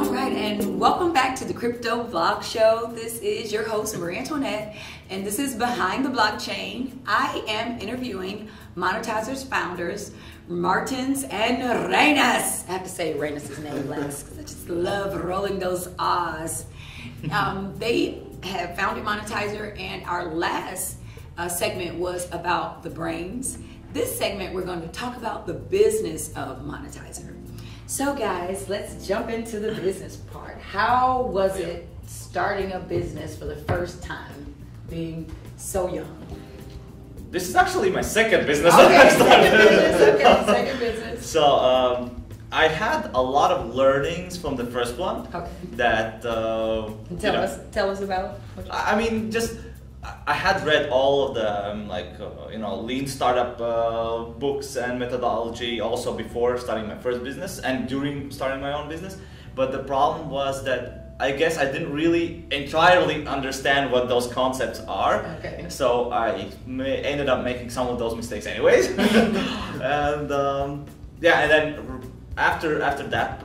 All right, and welcome back to the Crypto Vlog Show. This is your host, Marie Antoinette, and this is Behind the Blockchain. I am interviewing Monetizrs founders, Martins and Reinis. I have to say Reinis' name last because I just love rolling those R's. They have founded Monetizr, and our last segment was about the brains. This segment, we're going to talk about the business of Monetizr. So guys, let's jump into the business part. How was it starting a business for the first time, being so young? This is actually my second business. Okay, second business. So I had a lot of learnings from the first one. Okay. That tell us about. I mean, I had read all of the lean startup books and methodology also before starting my first business and during starting my own business. But the problem was that I guess I didn't really entirely understand what those concepts are. Okay. So I ended up making some of those mistakes anyways. And and then after that,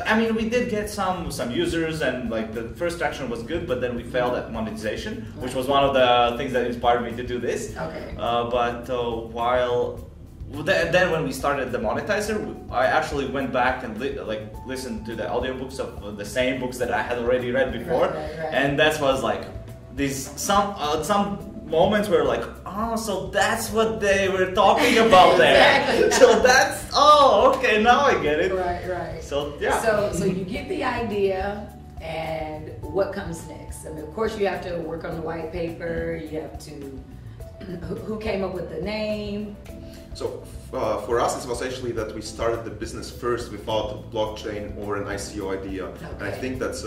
I mean, we did get some users, and like the first traction was good, but then we failed at monetization, which was one of the things that inspired me to do this. Okay. Then when we started the Monetizr, I actually went back and listened to the audiobooks of the same books that I had already read before, right. And that was like some moments where like, oh, so that's what they were talking about there. Exactly. So that's, okay, now I get it. Right. So yeah. So you get the idea, and what comes next? I mean, of course you have to work on the white paper. You have to. Who came up with the name? So for us, it was actually that we started the business first without blockchain or an ICO idea, and I think that's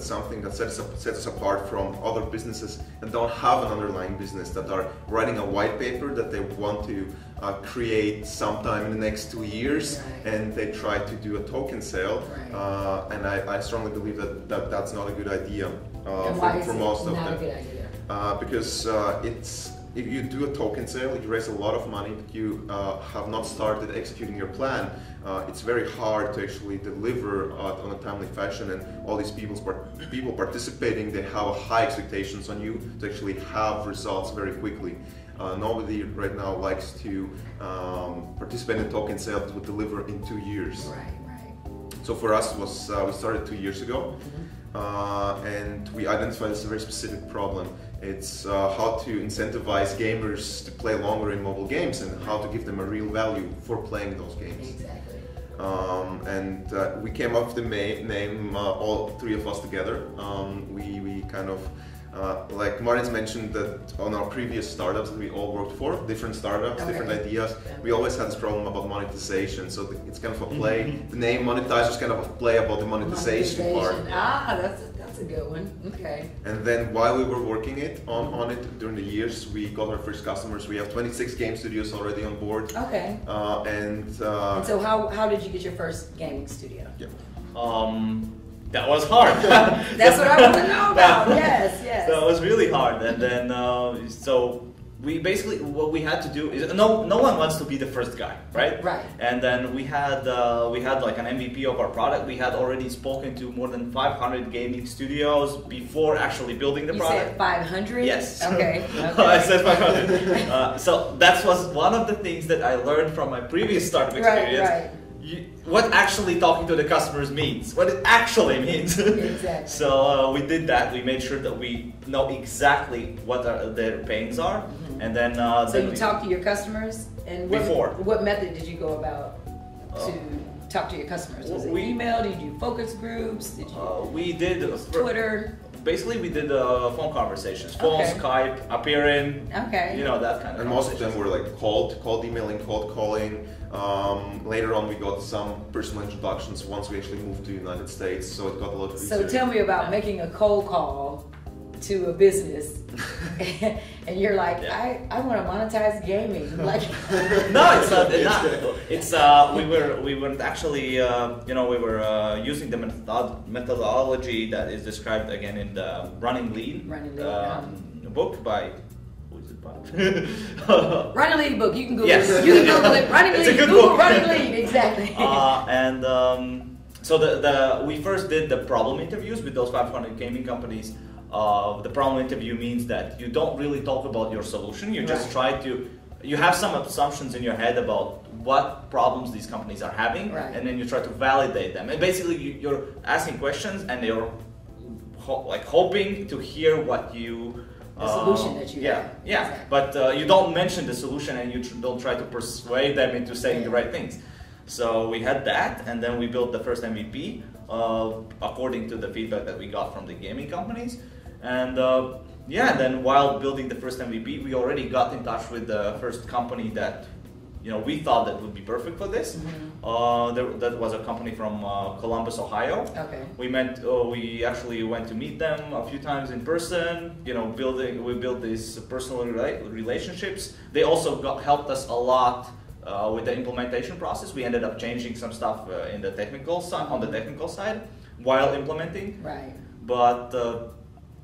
something that sets us apart from other businesses that don't have an underlying business, that are writing a white paper that they want to create sometime in the next 2 years, and they try to do a token sale, and I strongly believe that that's not a good idea for most of them. Not a good idea? Because if you do a token sale, you raise a lot of money, but you have not started executing your plan. It's very hard to actually deliver on a timely fashion, and all these people participating, they have high expectations on you to actually have results very quickly. Nobody right now likes to participate in a token sale that would deliver in 2 years. Right. So for us, we started 2 years ago. And we identified this a very specific problem. It's how to incentivize gamers to play longer in mobile games, and how to give them a real value for playing those games. Exactly. We came up with the name, all three of us together. We kind of, like Martins mentioned, that on our previous startups that we all worked for, different startups, different ideas, we always had this problem about monetization. So it's kind of a play. The name Monetizr is kind of a play about the monetization part. That's a good one. Okay. And then while we were working on it during the years, we got our first customers. We have 26 game studios already on board. Okay. And so how did you get your first gaming studio? Yeah. That was hard. That's what I want to know about. Yes. So it was really hard, and then so we basically, what we had to do is no one wants to be the first guy, right? Right. And then we had like an MVP of our product. We had already spoken to more than 500 gaming studios before actually building the product. You said 500? Yes. Okay. I said 500. So that was one of the things that I learned from my previous startup experience. Right. What actually talking to the customers means, what it actually means. Exactly. So we did that. We made sure that we know exactly what their pains are, and then. So you talked to your customers, and what method did you go about to talk to your customers? Was it email? Did you do focus groups? Did you? We did Twitter. Basically, we did phone conversations, phone, Skype, appearing, that kind of. And most of them were like cold emailing, cold calling. Later on, we got some personal introductions once we actually moved to the United States, so it got a lot easier. So tell me about making a cold call to a business, and you're like, I want to monetize gaming. Like, no, it's not. It's we weren't actually we were using the methodology that is described again in the Running Lean book by. Running Lean book. You can Google it. You can Google it. Running Lean. It's a good Google book. Running Lean. Exactly. So we first did the problem interviews with those 500 gaming companies. The problem interview means that you don't really talk about your solution. You just try to. You have some assumptions in your head about what problems these companies are having, and then you try to validate them. And basically, you're asking questions, and you're hoping to hear what you. The solution that you have. Yeah. Exactly. But you don't mention the solution, and you don't try to persuade them into saying the right things. So we had that, and then we built the first MVP according to the feedback that we got from the gaming companies. And then while building the first MVP, we already got in touch with the first company that we thought that would be perfect for this. That was a company from Columbus, Ohio. Okay. We actually went to meet them a few times in person. We built these personal relationships. They also helped us a lot with the implementation process. We ended up changing some stuff in the technical side, on the technical side, while implementing. Right. But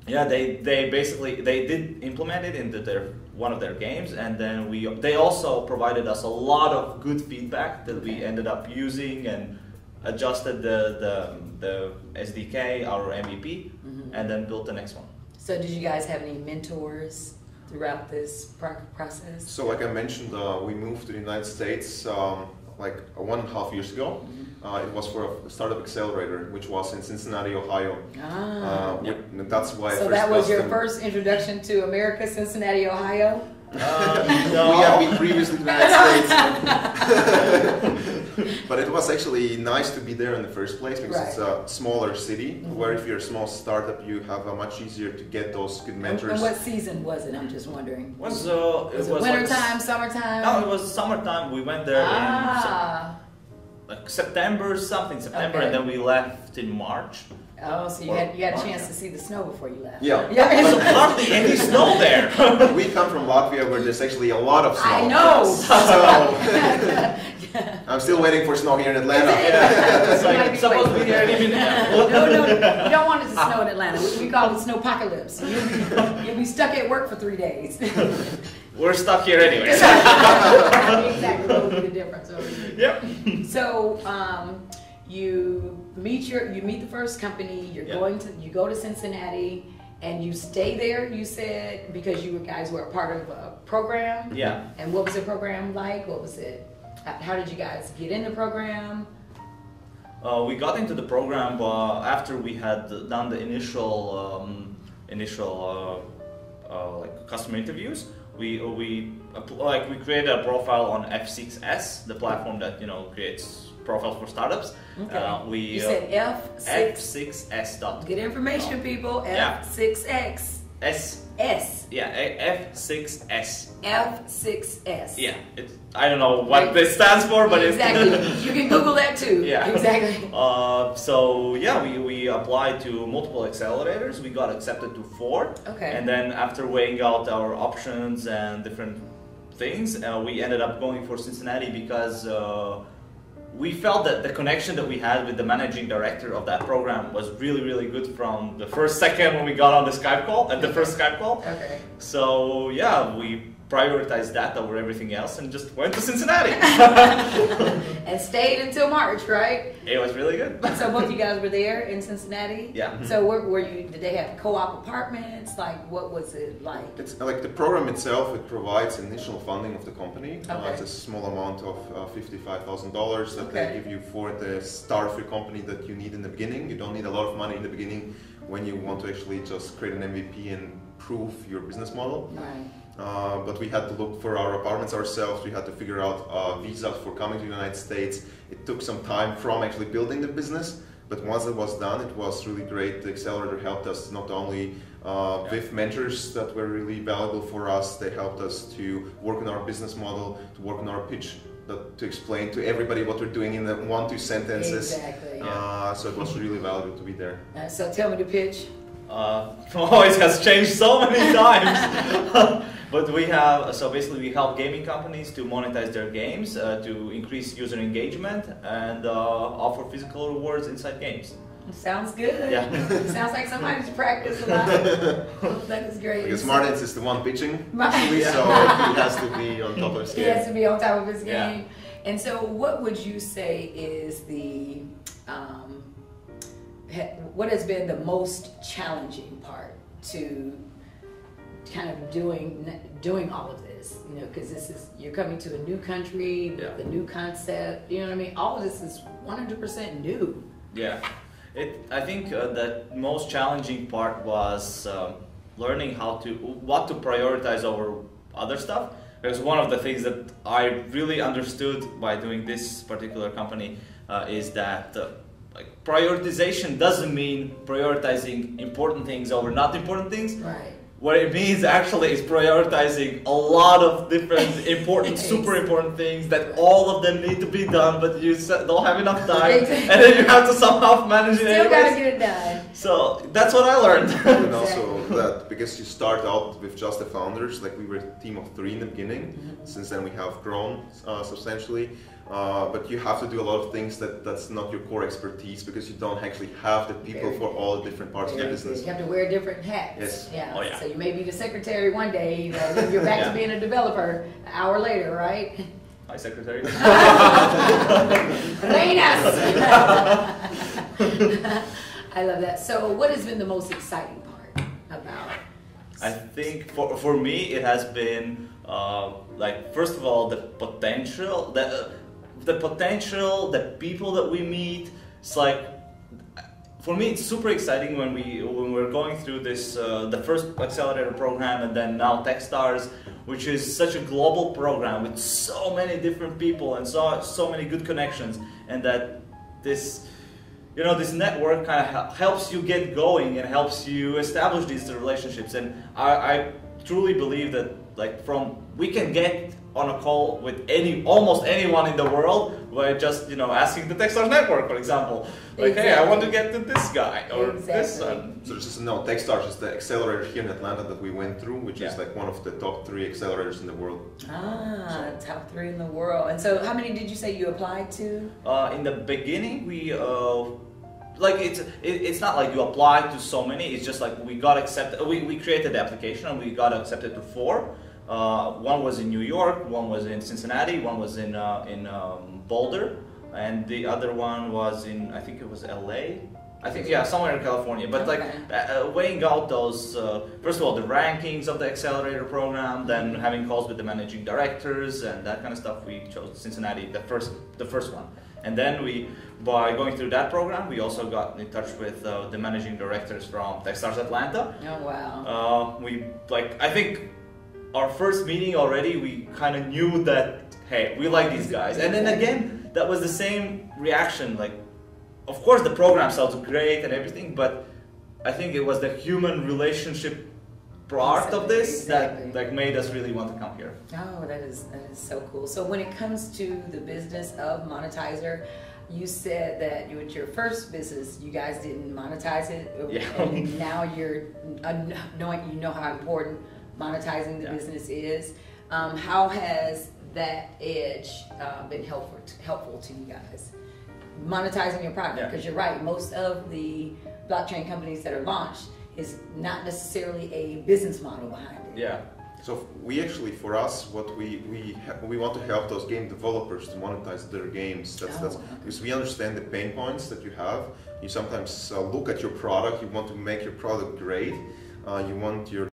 they did implement it into one of their games, and then they also provided us a lot of good feedback that we ended up using and adjusted the SDK, our MVP, and then built the next one. So did you guys have any mentors throughout this process? So like I mentioned, we moved to the United States like 1.5 years ago. It was for a startup accelerator, which was in Cincinnati, Ohio. That's why. So that was your first introduction to America, Cincinnati, Ohio? No. We have been previously to the United States. But it was actually nice to be there in the first place because it's a smaller city where if you're a small startup, you have much easier to get those good mentors. And what season was it? I'm just wondering. Was it wintertime, summertime? No, it was summertime. We went there in September, and then we left in March. Oh, so you had a chance to see the snow before you left. Yeah. There's hardly any snow there. We come from Latvia where there's actually a lot of snow. I know. So I'm still waiting for snow here in Atlanta. It's supposed to be here any minute now. No, you don't want it to snow in Atlanta. We call it snowpocalypse. You'll be stuck at work for 3 days. We're stuck here anyway. Exactly. What would be the difference over here? Yep. So you meet the first company. You go to Cincinnati, and you stay there. You said because you guys were a part of a program. Yeah. And what was the program like? What was it? How did you guys get in the program? We got into the program after we had done the initial customer interviews. We created a profile on F6S, the platform that creates profiles for startups. Okay. You said F6S. Good information, people. F6X. S. Yeah, F6S. F6S. Yeah, I don't know what this stands for, but exactly. You can Google that too. Yeah, exactly. We applied to multiple accelerators. We got accepted to 4. Okay. And then after weighing out our options and different things, we ended up going for Cincinnati because we felt that the connection that we had with the managing director of that program was really, really good from the first second when we got on the Skype call, at the first Skype call. Okay. So we prioritized that over everything else and just went to Cincinnati. And stayed until March, right? It was really good. So both you guys were there in Cincinnati? Yeah. So did they have co-op apartments? Like, what was it like? It's like the program itself, it provides initial funding of the company. Okay. It's a small amount of $55,000 that they give you for the start of your company that you need in the beginning. You don't need a lot of money in the beginning when you want to actually just create an MVP and prove your business model. Right. But we had to look for our apartments ourselves. We had to figure out visas for coming to the United States. It took some time from actually building the business, but once it was done, it was really great. The accelerator helped us not only with mentors that were really valuable for us, they helped us to work on our business model, to work on our pitch, to explain to everybody what we're doing in the 1-2 sentences. Exactly. So it was really valuable to be there. So tell me the pitch. It has changed so many times. But we help gaming companies to monetize their games, to increase user engagement, and offer physical rewards inside games. Sounds good. Yeah. Sounds like somebody's practiced a lot. That is great. Because Martins is the one pitching, actually, so he has to be on top of his game. He has to be on top of his game. And so what would you say is the what has been the most challenging part to kind of doing all of this? You know, because you're coming to a new country, the new concept. You know what I mean? All of this is 100% new. Yeah, I think the most challenging part was learning what to prioritize over other stuff. Because one of the things that I really understood by doing this particular company is that like prioritization doesn't mean prioritizing important things over not important things. Right. What it means actually is prioritizing a lot of different important, super important things that all of them need to be done, but you don't have enough time, and then you have to somehow manage it. Still gotta get it done. So that's what I learned. And also that because you start out with just the founders, like we were a team of 3 in the beginning. Since then we have grown substantially. But you have to do a lot of things that's not your core expertise because you don't actually have the people for all the different parts of the business. You have to wear different hats. Yes. Yeah. Oh, yeah. So you may be the secretary one day, then you're back to being a developer an hour later, right? Hi, secretary. Reinis! I love that. So what has been the most exciting part about? I think for me it has been like first of all the potential, the people that we meet. It's like for me it's super exciting when we're going through this the first accelerator program and then now Techstars, which is such a global program with so many different people and so many good connections, and that this network kind of helps you get going and helps you establish these relationships. And I truly believe that we can get on a call with almost anyone in the world by just asking the Techstars network, for example, like hey, I want to get to this guy or this one. So just Techstars is the accelerator here in Atlanta that we went through, which is like one of the top 3 accelerators in the world. Top 3 in the world. And so how many did you say you applied to? In the beginning we it's not like you apply to so many. It's just like we got accepted. We created the application and we got accepted to 4. One was in New York, one was in Cincinnati, one was in Boulder, and the other one was in, I think it was LA. I think somewhere in California. But weighing out those, first of all, the rankings of the accelerator program, then having calls with the managing directors and that kind of stuff, we chose Cincinnati, the first one. And then by going through that program, we also got in touch with the managing directors from Techstars Atlanta. Oh wow! I think our first meeting already, we kind of knew that hey, we like these guys. And then again, that was the same reaction. Like, of course, the program sounds great and everything, but I think it was the human relationship part of this that made us really want to come here. Oh, that is so cool. So when it comes to the business of Monetizr, you said that with your first business, you guys didn't monetize it, and now you're you know how important monetizing the business is. How has that edge been helpful to you guys? Monetizing your product, because you're right, most of the blockchain companies that are launched is not necessarily a business model behind it. Yeah. So we actually, for us, what we want to help those game developers to monetize their games. That's because we understand the pain points that you have. You sometimes look at your product, you want to make your product great. You want your